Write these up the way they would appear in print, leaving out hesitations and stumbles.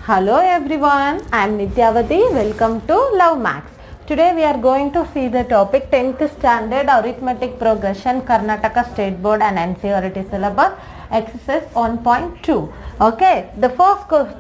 Hello everyone, I am Nityavati. Welcome to Love Max. Today we are going to see the topic 10th standard arithmetic progression Karnataka State Board and NCERT syllabus exercise 1.2. Okay, the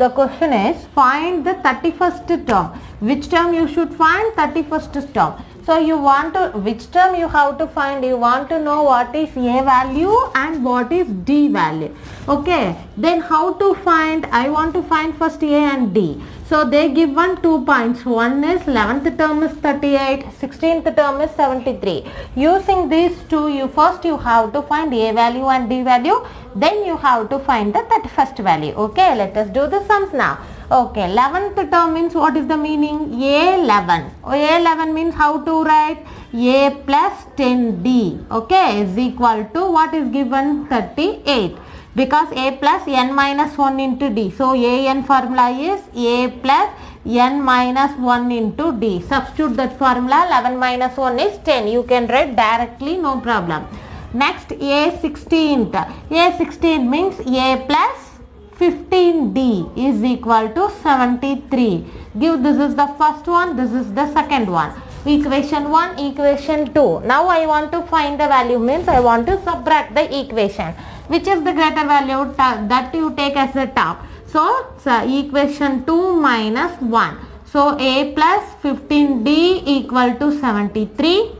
question is find the 31st term. Which term you should find? 31st term. So you want to, which term you have to find? You want to know what is A value and what is D value. Okay, then how to find? I want to find first A and D. So they given 2 points. One is 11th term is 38, 16th term is 73. Using these two, you have to find A value and D value. Then you have to find the 31st value. Okay, let us do the sums now. Okay, 11th term means what is the meaning? A11. A11 means how to write? A plus 10D. Okay, is equal to what is given? 38. Because A plus n minus 1 into D. So, AN formula is A plus n minus 1 into D. Substitute that formula. 11 minus 1 is 10. You can write directly, no problem. Next, A16. A16 means A plus 15D is equal to 73. Give, this is the first one, this is the second one. Equation 1, equation 2. Now I want to find the value, means I want to subtract the equation. Which is the greater value? That you take as the top. So equation 2 minus 1. So A plus 15D equal to 73.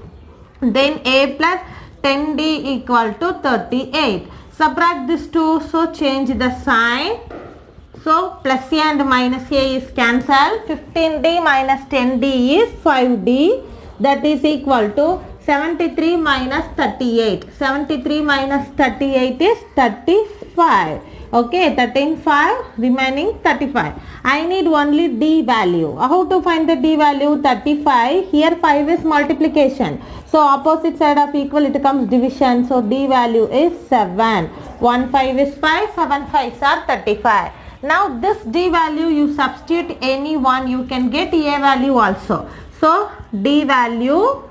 Then A plus 10D equal to 38. Subtract this two, so change the sign. So plus A and minus A is cancelled. 15D minus 10D is 5D. That is equal to 73 minus 38. 73 minus 38 is 35. Okay, 13,5 remaining 35. I need only D value. How to find the D value? 35. Here 5 is multiplication. So opposite side of equal it comes division. So D value is 7. 1 5 is 5. 7 5s are 35. Now this D value you substitute any one, you can get A value also. So D value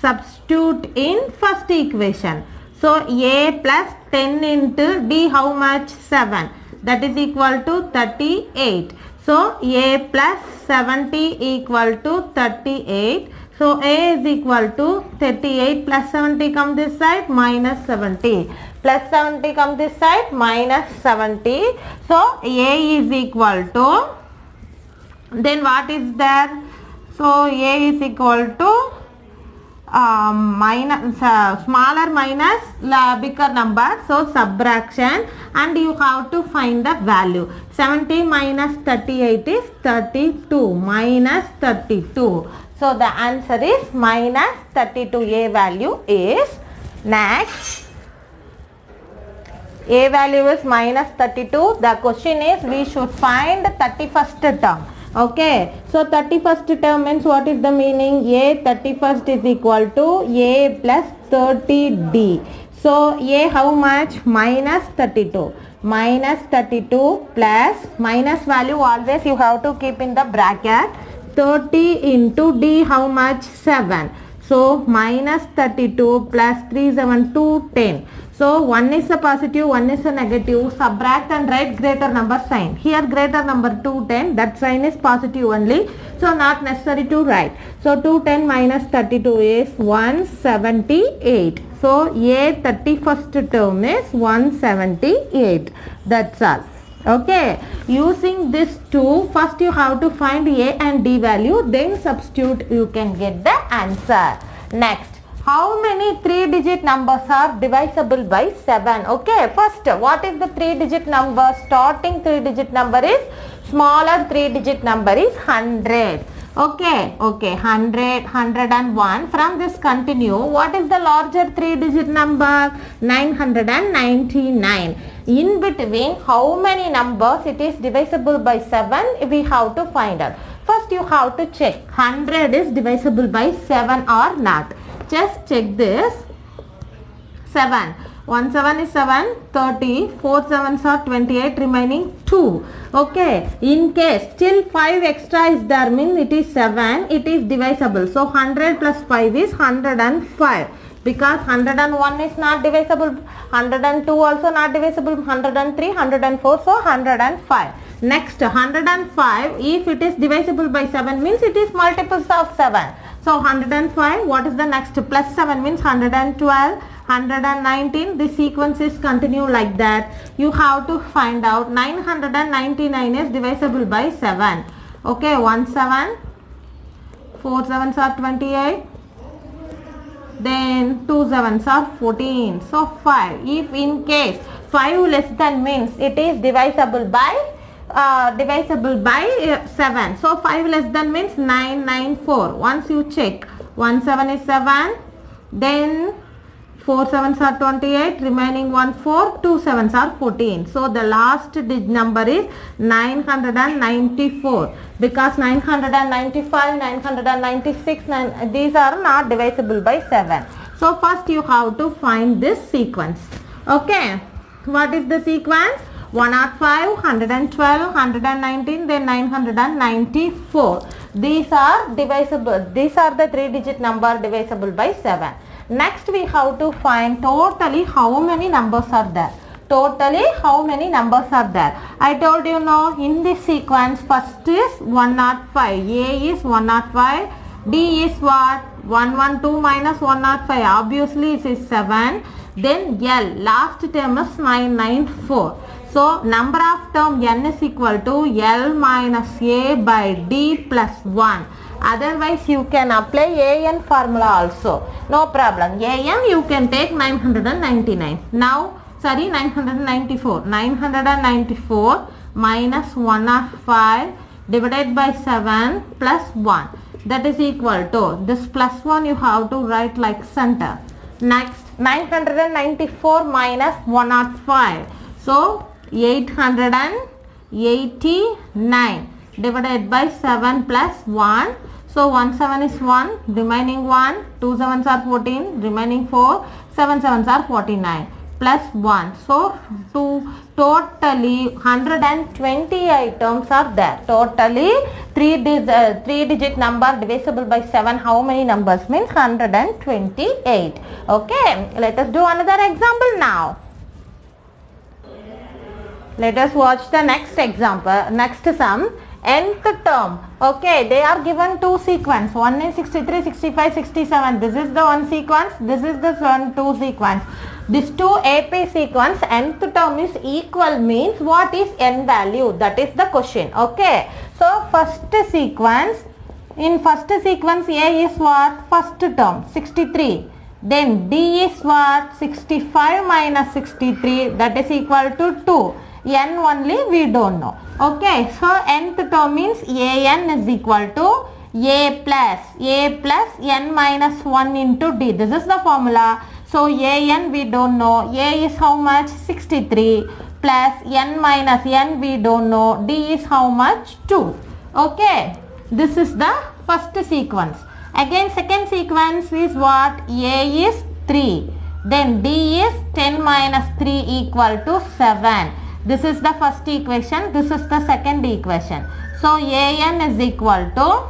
substitute in first equation. So A plus 10 into D how much? 7. That is equal to 38. So A plus 70 equal to 38. So A is equal to 38 plus 70 come this side minus 70. Plus 70 come this side minus 70. So A is equal to, then what is there? So A is equal to smaller minus bigger number, so subtraction, and you have to find the value. 70 minus 38 is 32 minus 32. So the answer is minus 32. A value is, next, A value is minus 32. The question is we should find 31st term. Okay, so 31st term means what is the meaning? A 31st is equal to A plus 30D. So A how much? Minus 32. Minus 32 plus, minus value always you have to keep in the bracket. 30 into D how much? 7. So minus 32 plus 3 7 2 10. So one is a positive, one is a negative. Subtract and write greater number sign. Here greater number 210, that sign is positive only. So not necessary to write. So 210 minus 32 is 178. So A 31st term is 178. That's all. Okay. Using this two, first you have to find A and D value. Then substitute, you can get the answer. Next. How many 3-digit numbers are divisible by 7? Okay, first, what is the 3-digit number? Starting 3-digit number is, smaller 3-digit number is 100. Okay, 100, 101. From this continue, what is the larger 3-digit number? 999. In between, how many numbers it is divisible by 7? We have to find out. First, you have to check 100 is divisible by 7 or not. Just check this. 7. 1 7 is 7, 30, 4 7s are 28, remaining 2. Okay, in case still 5 extra is there, means it is 7, it is divisible. So 100 plus 5 is 105. Because 101 is not divisible, 102 also not divisible, 103, 104, so 105. Next 105, if it is divisible by 7 means it is multiples of 7. So 105, what is the next? Plus 7 means 112, 119. This sequence is continue like that. You have to find out 999 is divisible by 7. Okay, 1 7, 4 7s are 28. Then 2 7s are 14. So 5. If in case 5 less than means it is divisible by 7. So 5 less than means 994. Once you check, 1 7 is 7. Then 4 7s are 28. Remaining 1 4. 2 7s are 14. So the last number is 994. Because 995, 996, these are not divisible by 7. So first you have to find this sequence. Okay. What is the sequence? 105, 112, 119, then 994. These are divisible. These are the 3-digit number divisible by 7. Next we have to find totally how many numbers are there. Totally how many numbers are there. I told you now in this sequence first is 105. A is 105. D is what? 112 minus 105. Obviously it is 7. Then L, last term is 994. So number of term n is equal to L minus A by D plus 1. Otherwise you can apply AN formula also. No problem. AN you can take 999. Now, sorry, 994. 994 minus 105 divided by 7 plus 1. That is equal to, this plus 1 you have to write like center. Next, 994 minus 105. So, 889 divided by 7 plus 1. So 1 7 is 1, remaining 1, 2 7s are 14, remaining 4, 7 7s are 49 plus 1. So totally 120 items are there. Totally 3-digit number divisible by 7. How many numbers means 128. Okay, let us do another example now. Let us watch the next example, next sum. Nth term. Okay, they are given two sequence. One is 63, 65, 67. This is the one sequence. This is the two sequence. This two AP sequence, nth term is equal means what is n value? That is the question. Okay. So first sequence. In first sequence A is what? First term 63. Then D is what? 65 minus 63. That is equal to 2. N only we don't know. Okay, so nth term means An is equal to A plus N minus 1 into D. This is the formula. So An we don't know. A is how much? 63 plus N minus N we don't know. D is how much? 2. Okay, this is the first sequence. Again second sequence is what? A is 3. Then D is 10 minus 3 equal to 7. This is the first equation. This is the second equation. So An is equal to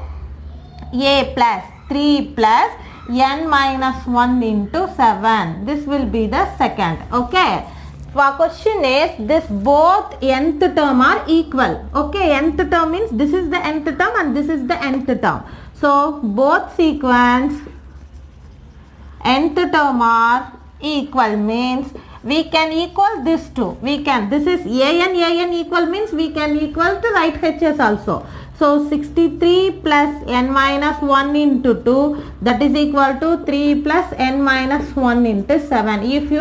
A plus 3 plus N minus 1 into 7. This will be the second. Okay. Our question is this both nth term are equal. Okay. Nth term means this is the nth term and this is the nth term. So both sequence nth term are equal means we can equal this two. We can. This is An equal means we can equal to right HS also. So 63 plus n minus 1 into 2, that is equal to 3 plus n minus 1 into 7. If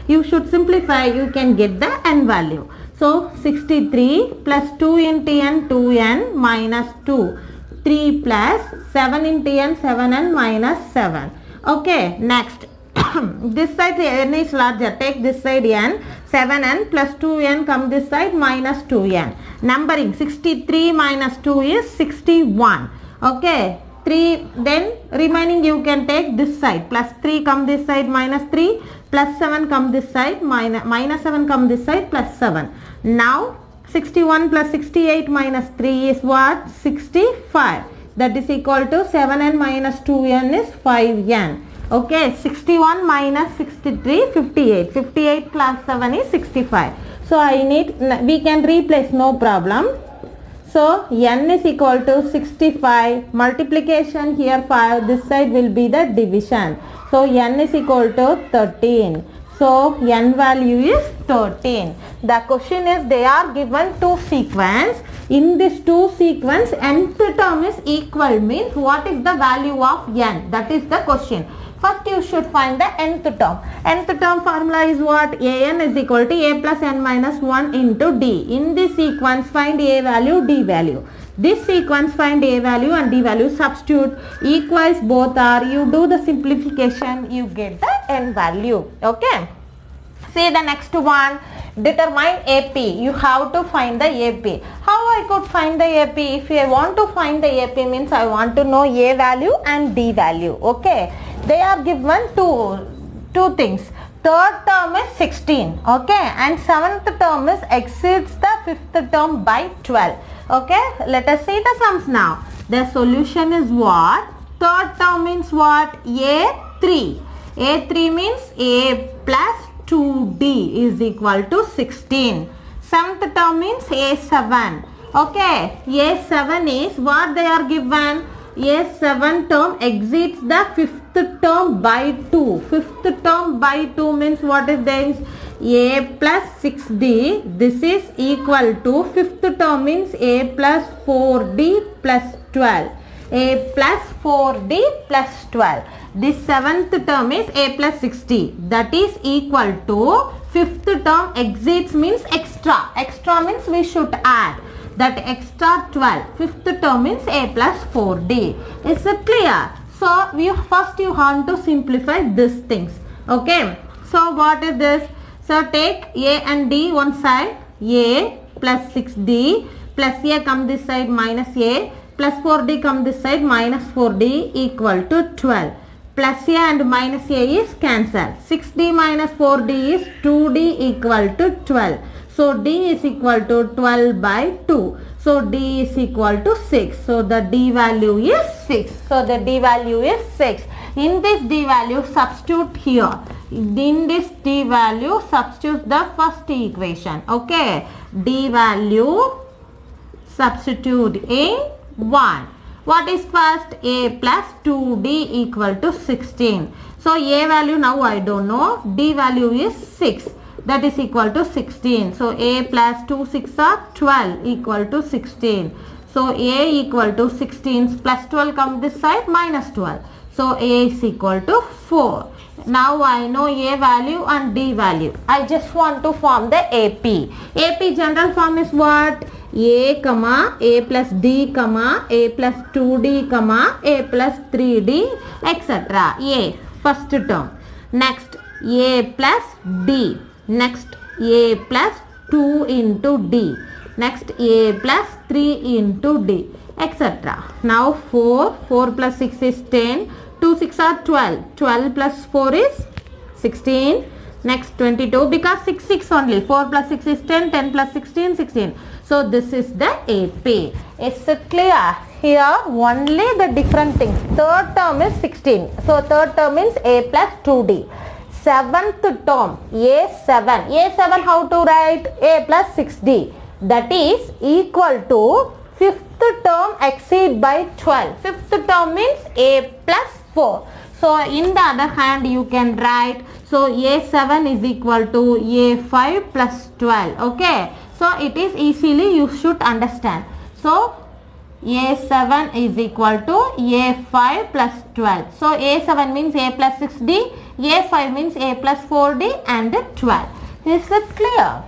you should simplify, you can get the n value. So 63 plus 2 into n 2n minus 2, 3 plus 7 into n 7n minus 7. Okay, next. This side n is larger, take this side n, 7n plus 2n come this side minus 2n. Numbering 63 minus 2 is 61. Okay, 3 then remaining you can take this side, plus 3 come this side minus 3, plus 7 come this side minus 7 come this side plus 7. Now 61 plus 68 minus 3 is what? 65. That is equal to 7n minus 2n is 5n. Okay, 61 minus 63, 58. 58 plus 7 is 65. So we can replace, no problem. So n is equal to 65, multiplication here 5, this side will be the division. So n is equal to 13. So n value is 13. The question is they are given two sequence. In this two sequence nth term is equal means what is the value of n? That is the question. First you should find the nth term. Nth term formula is what? An is equal to a plus n minus 1 into d. In this sequence find a value, d value. This sequence find a value and d value, substitute, equals both are, you do the simplification, you get the n value. Okay. See the next one, determine AP. You have to find the AP. How I could find the AP? If I want to find the AP means I want to know a value and d value. Okay. They are given two things. Third term is 16. Okay. And seventh term is exceeds the fifth term by 12. Okay. Let us see the sums now. The solution is what? Third term means what? A3. A3 means A plus 2D is equal to 16. Seventh term means A7. Okay. A7 is what they are given? A7 term exceeds the fifth term by 2. Fifth term by 2 means what is this? A plus 6D. This is equal to fifth term means A plus 4D plus 12. A plus 4D plus 12. This seventh term is A plus 60. That is equal to fifth term exceeds means extra. Extra means we should add. That extra 12. Fifth term means A plus 4D. Is it clear? So first you have to simplify these things. Okay. So what is this? So take A and D one side. A plus 6D plus A come this side minus A plus 4D come this side minus 4D equal to 12. Plus A and minus A is cancelled. 6D minus 4D is 2D equal to 12. So D is equal to 12 by 2. So D is equal to 6. So the D value is 6. So the D value is 6. In this D value substitute here. In this D value substitute the first equation. Okay. D value substitute in 1. What is first? A plus 2D equal to 16. So A value now I don't know. D value is 6. That is equal to 16. So A plus 2 6 are 12 equal to 16. So A equal to 16 plus 12 come this side minus 12. So A is equal to 4. Now I know A value and D value. I just want to form the AP. AP general form is what? A comma A plus D comma A plus 2D comma A plus 3D etc. A first term. Next A plus D. Next A plus 2 into D. Next A plus 3 into D etc. Now 4 plus 6 is 10. 2 6 are 12. 12 plus 4 is 16. Next 22 because 6 only. 4 plus 6 is 10. 10 plus 16 16. So this is the AP. Is it clear? Here only the different things. Third term is 16. So third term means A plus 2D. Seventh term A7. A7 how to write? A plus 6D. That is equal to fifth term exceed by 12. Fifth term means A plus 4. So in the other hand you can write, so A7 is equal to A5 plus 12. Okay. So it is easily you should understand. So A7 is equal to A5 plus 12. So A7 means A plus 6D. A5 means A plus 4D and 12. Is it clear?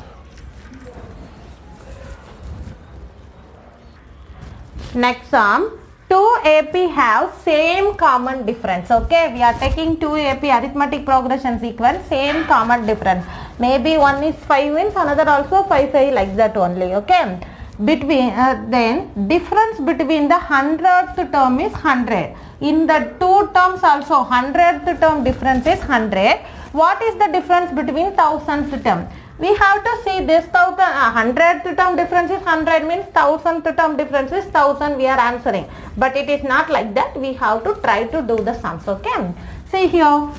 Next sum. 2 AP have same common difference. Okay, we are taking 2 AP arithmetic progression sequence, same common difference. Maybe one is 5 wins, another also 5 like that only. Okay, between then difference between the 100th term is 100. In the two terms also 100th term difference is 100. What is the difference between 1000th term? We have to see this 100th term difference is 100 means 1000th term difference is 1000 we are answering. But it is not like that. We have to try to do the sums. Okay. See here.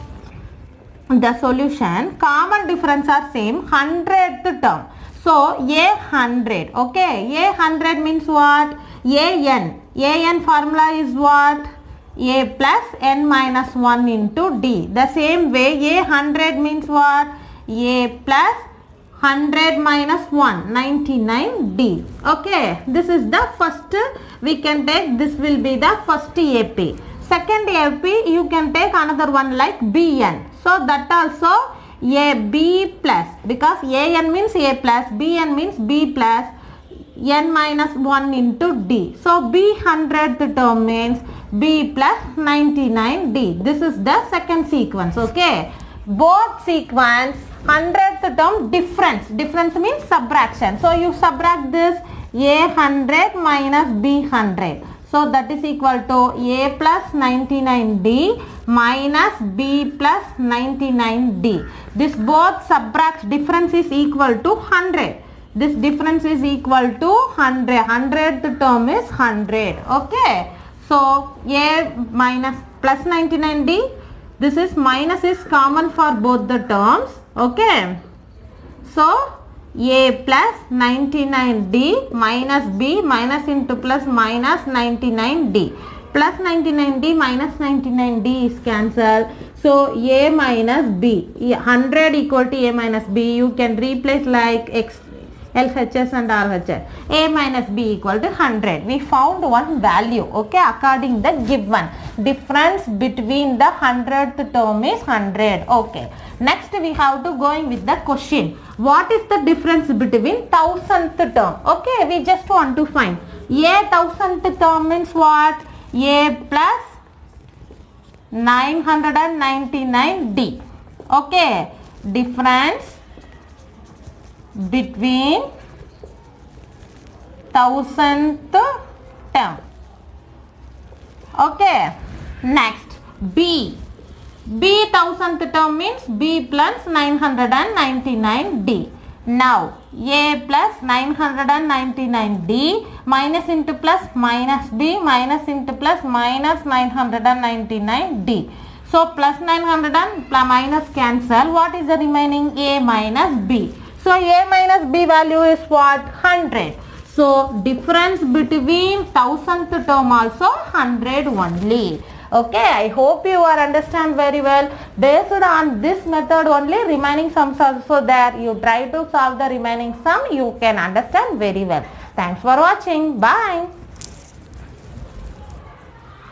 The solution, common difference are same 100th term. So A 100. Okay, A 100 means what? AN formula is what? A plus n minus 1 into D. The same way A 100 means what? A plus 100 minus 1, 99D. Okay, this is the first, we can take, this will be the first AP. Second AP, you can take another one like BN. So that also AB plus, because AN means A plus, BN means B plus, n minus 1 into D. So B 100th term means B plus 99D. This is the second sequence. Okay, both sequence 100th term difference means subtraction. So you subtract this A 100 minus B 100. So that is equal to A plus 99D minus B plus 99D. This both subtract, difference is equal to 100. This difference is equal to 100. 100th term is 100. Okay. So A minus plus 99D. This is minus is common for both the terms. Okay. So A plus 99D minus B minus into plus minus 99D. Plus 99D minus 99D is cancelled. So A minus B. 100 equal to A minus B. You can replace like LHS and RHS. A minus B equal to 100. We found one value. Okay, according the given. Difference between the 100th term is 100. Okay. Next we have to going with the question. What is the difference between 1000th term? Okay, we just want to find. A 1000th term means what? A plus 999D. Okay. Difference between 1000th term. Okay. Next B. B 1000th term means B plus 999D. Now A plus 999D minus into plus minus B minus into plus minus 999D. So plus 900 and minus cancel. What is the remaining? A minus B. So A minus B value is what? 100. So difference between 1000th term also 100 only. Okay, I hope you are understand very well. Based on this method only, remaining sums also there. You try to solve the remaining sum, you can understand very well. Thanks for watching. Bye.